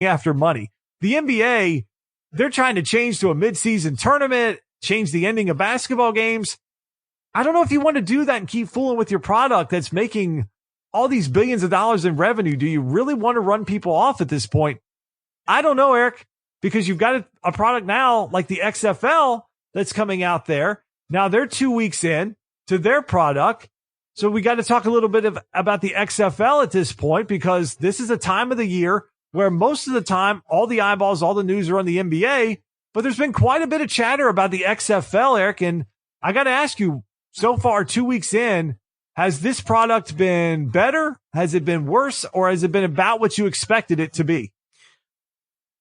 after money. The NBA, they're trying to change to a midseason tournament, change the ending of basketball games. I don't know if you want to do that and keep fooling with your product that's making all these billions of dollars in revenue. Do you really want to run people off at this point? I don't know, Eric, because you've got a product now like the XFL that's coming out there. Now they're 2 weeks in to their product. So we got to talk a little bit about the XFL at this point, because this is a time of the year where most of the time, all the eyeballs, all the news are on the NBA, but there's been quite a bit of chatter about the XFL, Eric. And I got to ask you, so far, 2 weeks in, has this product been better? Has it been worse? Or has it been about what you expected it to be?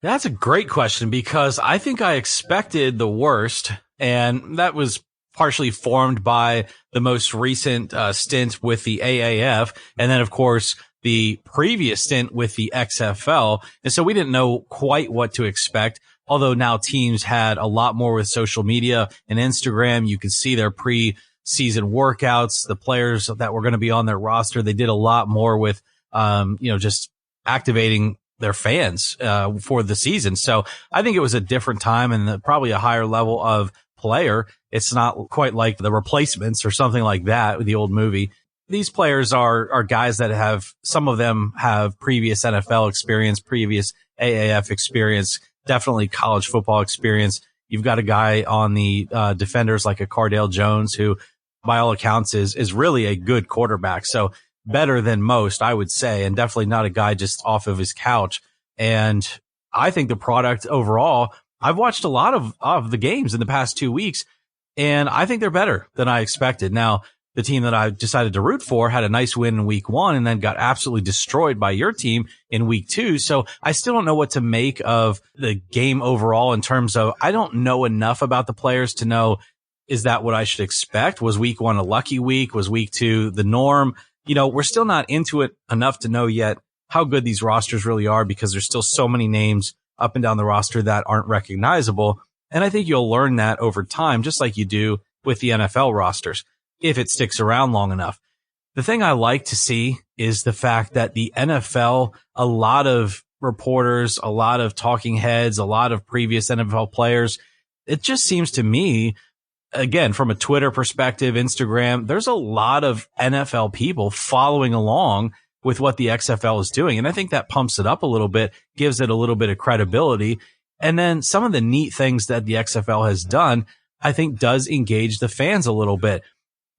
That's a great question, because I think I expected the worst, and that was partially formed by the most recent stint with the AAF, and then, of course, the previous stint with the XFL. And so we didn't know quite what to expect, although now teams had a lot more with social media and Instagram. You could see their pre-season workouts, the players that were going to be on their roster. They did a lot more with, just activating their fans for the season. So I think it was a different time and probably a higher level of player. It's not quite like The Replacements or something like that, the old movie. These players are guys that have, some of them have previous NFL experience, previous AAF experience, definitely college football experience. You've got a guy on the defenders like a Cardale Jones, who by all accounts is really a good quarterback. So better than most, I would say, and definitely not a guy just off of his couch. And I think the product overall, I've watched a lot of the games in the past 2 weeks, and I think they're better than I expected. Now, the team that I decided to root for had a nice win in week 1 and then got absolutely destroyed by your team in week 2. So I still don't know what to make of the game overall, in terms of, I don't know enough about the players to know, is that what I should expect? Was week 1 a lucky week? Was week 2 the norm? We're still not into it enough to know yet how good these rosters really are, because there's still so many names up and down the roster that aren't recognizable. And I think you'll learn that over time, just like you do with the NFL rosters, if it sticks around long enough. The thing I like to see is the fact that the NFL, a lot of reporters, a lot of talking heads, a lot of previous NFL players, it just seems to me, again, from a Twitter perspective, Instagram, there's a lot of NFL people following along with what the XFL is doing. And I think that pumps it up a little bit, gives it a little bit of credibility. And then some of the neat things that the XFL has done, I think does engage the fans a little bit.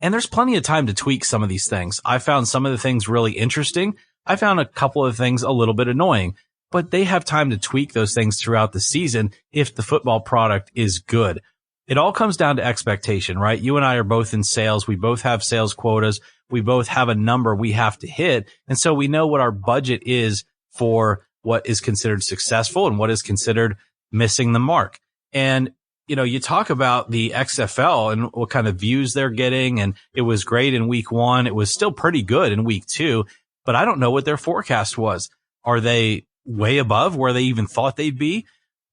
And there's plenty of time to tweak some of these things. I found some of the things really interesting. I found a couple of things a little bit annoying, but they have time to tweak those things throughout the season if the football product is good. It all comes down to expectation, right? You and I are both in sales. We both have sales quotas. We both have a number we have to hit. And so we know what our budget is for what is considered successful and what is considered missing the mark. And, you talk about the XFL and what kind of views they're getting. And it was great in week 1. It was still pretty good in week 2, but I don't know what their forecast was. Are they way above where they even thought they'd be?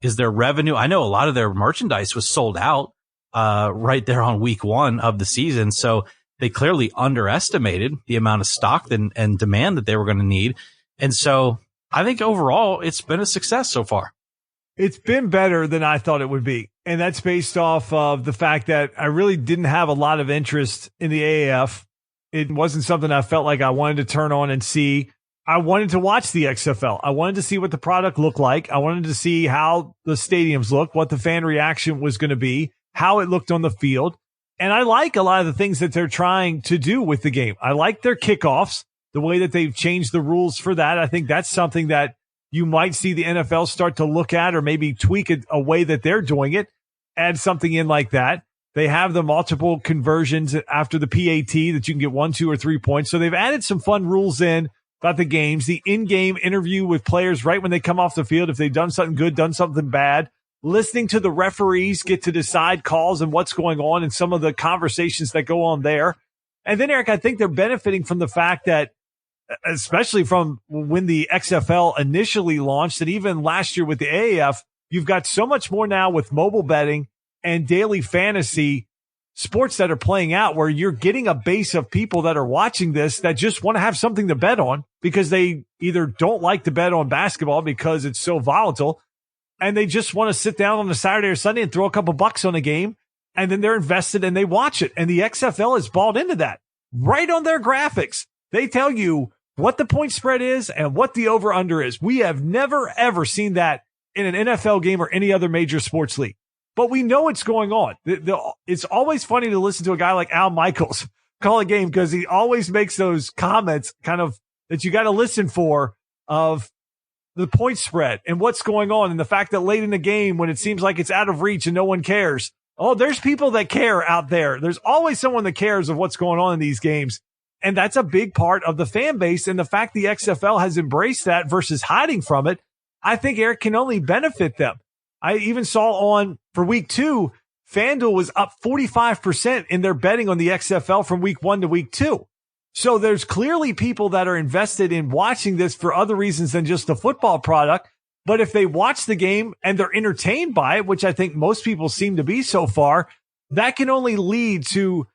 Is their revenue? I know a lot of their merchandise was sold out right there on week 1 of the season. So they clearly underestimated the amount of stock and demand that they were going to need. And so I think overall it's been a success so far. It's been better than I thought it would be. And that's based off of the fact that I really didn't have a lot of interest in the AAF. It wasn't something I felt like I wanted to turn on and see. I wanted to watch the XFL. I wanted to see what the product looked like. I wanted to see how the stadiums looked, what the fan reaction was going to be, how it looked on the field. And I like a lot of the things that they're trying to do with the game. I like their kickoffs, the way that they've changed the rules for that. I think that's something that you might see the NFL start to look at, or maybe tweak it a way that they're doing it, add something in like that. They have the multiple conversions after the PAT that you can get 1, 2, or 3 points. So they've added some fun rules in about the games, the in-game interview with players right when they come off the field, if they've done something good, done something bad, listening to the referees get to decide calls and what's going on and some of the conversations that go on there. And then, Eric, I think they're benefiting from the fact that, especially from when the XFL initially launched and even last year with the AAF, you've got so much more now with mobile betting and daily fantasy sports that are playing out, where you're getting a base of people that are watching this that just want to have something to bet on. because they either don't like to bet on basketball because it's so volatile, and they just want to sit down on a Saturday or Sunday and throw a couple bucks on a game, and then they're invested and they watch it. And the XFL has bought into that. Right on their graphics, they tell you what the point spread is and what the over-under is. We have never, ever seen that in an NFL game or any other major sports league. But we know it's going on. It's always funny to listen to a guy like Al Michaels call a game because he always makes those comments kind of that you got to listen for of the point spread and what's going on, and the fact that late in the game when it seems like it's out of reach and no one cares. Oh, there's people that care out there. There's always someone that cares of what's going on in these games. And that's a big part of the fan base. And the fact the XFL has embraced that versus hiding from it, I think, Eric, can only benefit them. I even saw for week 2, FanDuel was up 45% in their betting on the XFL from week 1 to week 2. So there's clearly people that are invested in watching this for other reasons than just the football product. But if they watch the game and they're entertained by it, which I think most people seem to be so far, that can only lead to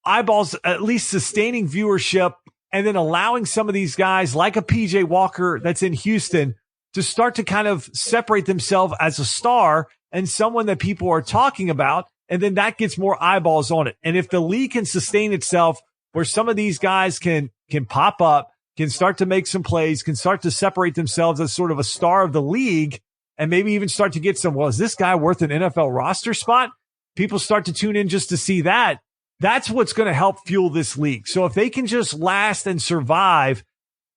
eyeballs, at least sustaining viewership, and then allowing some of these guys like a PJ Walker that's in Houston to start to kind of separate themselves as a star and someone that people are talking about. And then that gets more eyeballs on it. And if the league can sustain itself where some of these guys can pop up, can start to make some plays, can start to separate themselves as sort of a star of the league, and maybe even start to get some, well, is this guy worth an NFL roster spot? People start to tune in just to see that. That's what's going to help fuel this league. So if they can just last and survive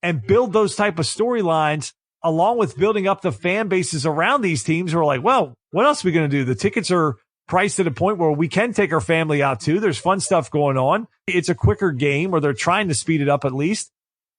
and build those type of storylines, along with building up the fan bases around these teams who are like, well, what else are we going to do? The tickets are priced at a point where we can take our family out too. There's fun stuff going on. It's a quicker game, or they're trying to speed it up at least.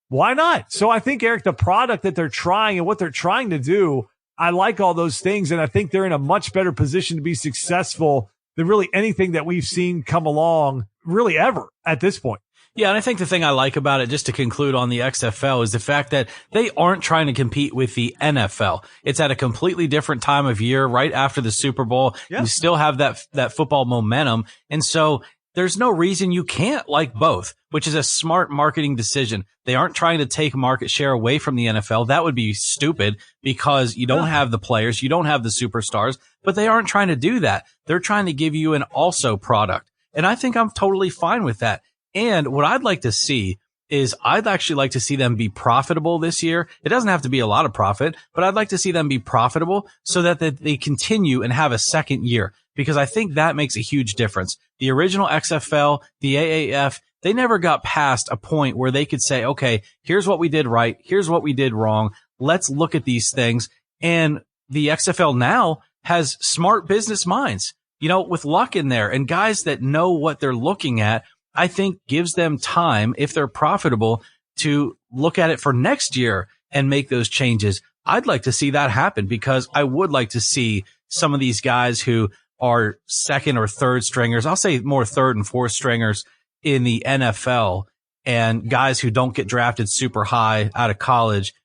Why not? So I think, Eric, the product that they're trying and what they're trying to do, I like all those things. And I think they're in a much better position to be successful than really anything that we've seen come along really ever at this point. Yeah, and I think the thing I like about it, just to conclude on the XFL, is the fact that they aren't trying to compete with the NFL. It's at a completely different time of year, right after the Super Bowl. Yeah. You still have that football momentum. And so there's no reason you can't like both, which is a smart marketing decision. They aren't trying to take market share away from the NFL. That would be stupid because you don't have the players, you don't have the superstars, but they aren't trying to do that. They're trying to give you an also product. And I think I'm totally fine with that. And what I'd like to see is I'd actually like to see them be profitable this year. It doesn't have to be a lot of profit, but I'd like to see them be profitable so that they continue and have a second year, because I think that makes a huge difference. The original XFL, the AAF, they never got past a point where they could say, okay, here's what we did right. Here's what we did wrong. Let's look at these things. And the XFL now has smart business minds, with luck in there and guys that know what they're looking at. I think gives them time, if they're profitable, to look at it for next year and make those changes. I'd like to see that happen, because I would like to see some of these guys who are second or third stringers, I'll say more third and fourth stringers in the NFL, and guys who don't get drafted super high out of college,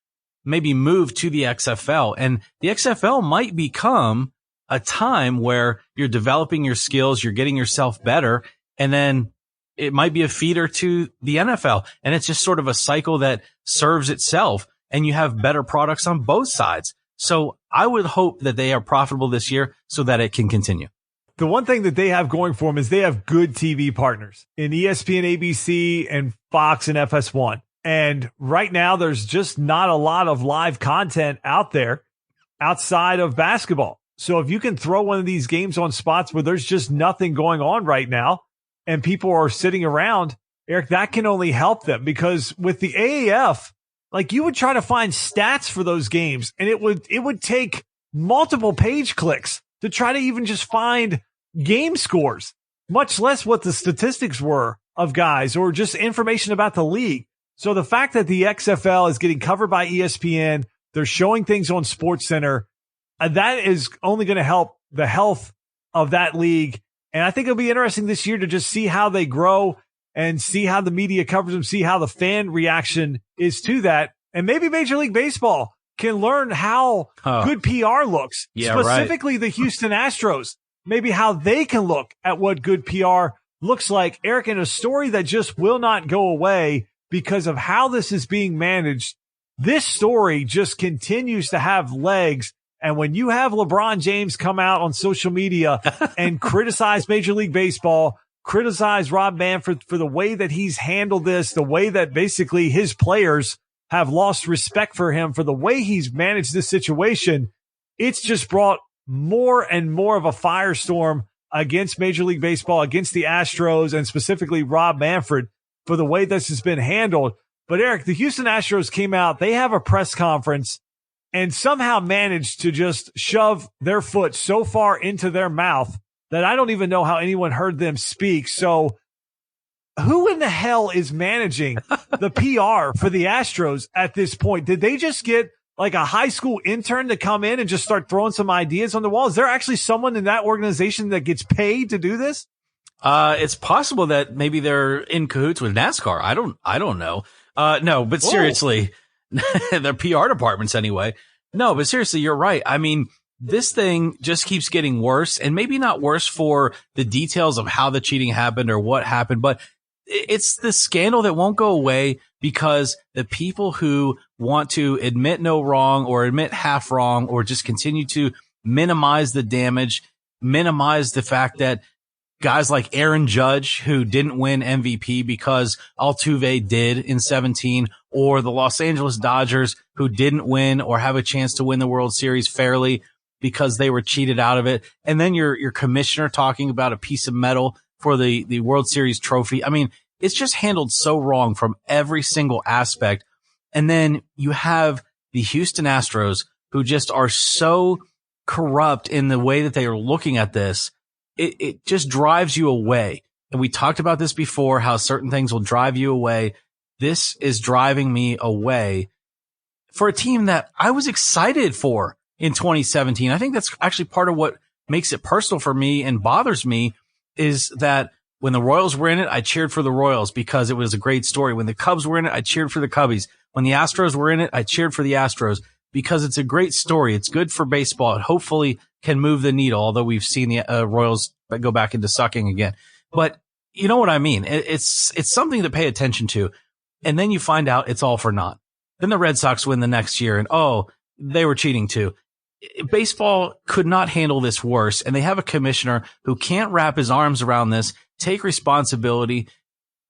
maybe move to the XFL. And the XFL might become a time where you're developing your skills, you're getting yourself better, and then it might be a feeder to the NFL. And it's just sort of a cycle that serves itself, and you have better products on both sides. So I would hope that they are profitable this year so that it can continue. The one thing that they have going for them is they have good TV partners in ESPN, ABC, and Fox and FS1. And right now, there's just not a lot of live content out there outside of basketball. So if you can throw one of these games on spots where there's just nothing going on right now, and people are sitting around, Eric, that can only help them, because with the AAF, like, you would try to find stats for those games, and it would take multiple page clicks to try to even just find game scores, much less what the statistics were of guys or just information about the league. So the fact that the XFL is getting covered by ESPN, they're showing things on SportsCenter, that is only going to help the health of that league. And I think it'll be interesting this year to just see how they grow and see how the media covers them, see how the fan reaction is to that. And maybe Major League Baseball can learn how good PR looks, specifically the Houston Astros, maybe how they can look at what good PR looks like. Eric, in a story that just will not go away, because of how this is being managed. This story just continues to have legs. And when you have LeBron James come out on social media and criticize Major League Baseball, criticize Rob Manfred for the way that he's handled this, the way that basically his players have lost respect for him for the way he's managed this situation, it's just brought more and more of a firestorm against Major League Baseball, against the Astros, and specifically Rob Manfred for the way this has been handled. But Eric, the Houston Astros came out, they have a press conference and somehow managed to just shove their foot so far into their mouth that I don't even know how anyone heard them speak. So who in the hell is managing the PR for the Astros at this point? Did they just get like a high school intern to come in and just start throwing some ideas on the wall? Is there actually someone in that organization that gets paid to do this? It's possible that maybe they're in cahoots with NASCAR. I don't know. No, but seriously, their PR departments anyway. No, but seriously, you're right. I mean, this thing just keeps getting worse, and maybe not worse for the details of how the cheating happened or what happened, but it's the scandal that won't go away because the people who want to admit no wrong or admit half wrong or just continue to minimize the damage, minimize the fact that guys like Aaron Judge, who didn't win MVP because Altuve did in 17, or the Los Angeles Dodgers, who didn't win or have a chance to win the World Series fairly because they were cheated out of it. And then your commissioner talking about a piece of metal for the World Series trophy. I mean, it's just handled so wrong from every single aspect. And then you have the Houston Astros, who just are so corrupt in the way that they are looking at this. It just drives you away. And we talked about this before, how certain things will drive you away. This is driving me away for a team that I was excited for in 2017. I think that's actually part of what makes it personal for me and bothers me, is that when the Royals were in it, I cheered for the Royals because it was a great story. When the Cubs were in it, I cheered for the Cubbies. When the Astros were in it, I cheered for the Astros because it's a great story. It's good for baseball. It hopefully can move the needle, although we've seen the Royals go back into sucking again. But you know what I mean? It's something to pay attention to. And then you find out it's all for naught. Then the Red Sox win the next year and, oh, they were cheating too. Baseball could not handle this worse. And they have a commissioner who can't wrap his arms around this, take responsibility,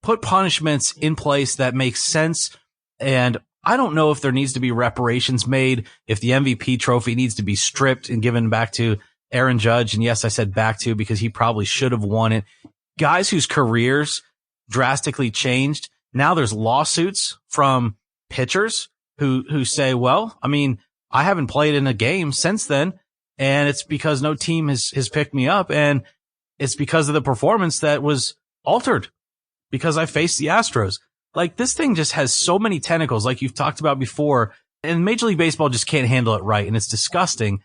put punishments in place that make sense. And I don't know if there needs to be reparations made, if the MVP trophy needs to be stripped and given back to Aaron Judge. And yes, I said back to because he probably should have won it. Guys whose careers drastically changed. Now there's lawsuits from pitchers who say, well, I mean, I haven't played in a game since then, and it's because no team has picked me up, and it's because of the performance that was altered because I faced the Astros. Like, this thing just has so many tentacles, like you've talked about before, and Major League Baseball just can't handle it right, and it's disgusting.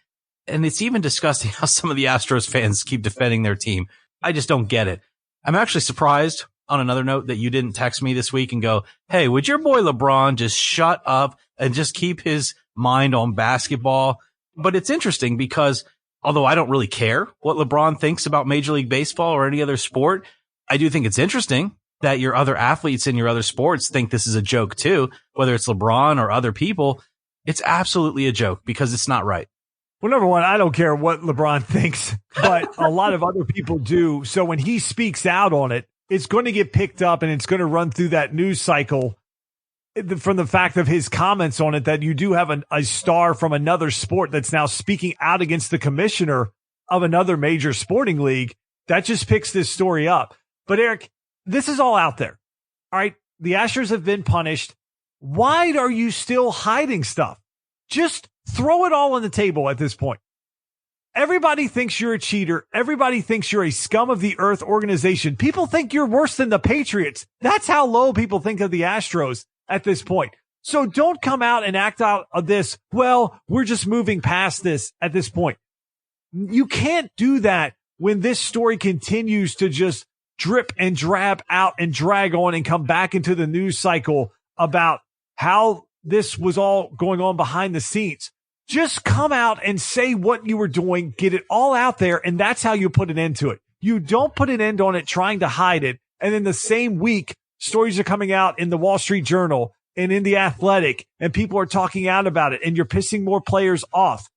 And it's even disgusting how some of the Astros fans keep defending their team. I just don't get it. I'm actually surprised, on another note, that you didn't text me this week and go, hey, would your boy LeBron just shut up and just keep his mind on basketball? But it's interesting because although I don't really care what LeBron thinks about Major League Baseball or any other sport, I do think it's interesting that your other athletes in your other sports think this is a joke too, whether it's LeBron or other people. It's absolutely a joke because it's not right. Well, number one, I don't care what LeBron thinks, but a lot of other people do. So when he speaks out on it, it's going to get picked up and it's going to run through that news cycle from the fact of his comments on it, that you do have a star from another sport that's now speaking out against the commissioner of another major sporting league. That just picks this story up. But Eric, this is all out there. All right. The Astros have been punished. Why are you still hiding stuff? Just throw it all on the table at this point. Everybody thinks you're a cheater. Everybody thinks you're a scum of the earth organization. People think you're worse than the Patriots. That's how low people think of the Astros at this point. So don't come out and act out of this. Well, we're just moving past this at this point. You can't do that when this story continues to just drip and drab out and drag on and come back into the news cycle about how this was all going on behind the scenes. Just come out and say what you were doing, get it all out there, and that's how you put an end to it. You don't put an end on it trying to hide it, and in the same week stories are coming out in the Wall Street Journal and in the Athletic, and people are talking out about it, and you're pissing more players off.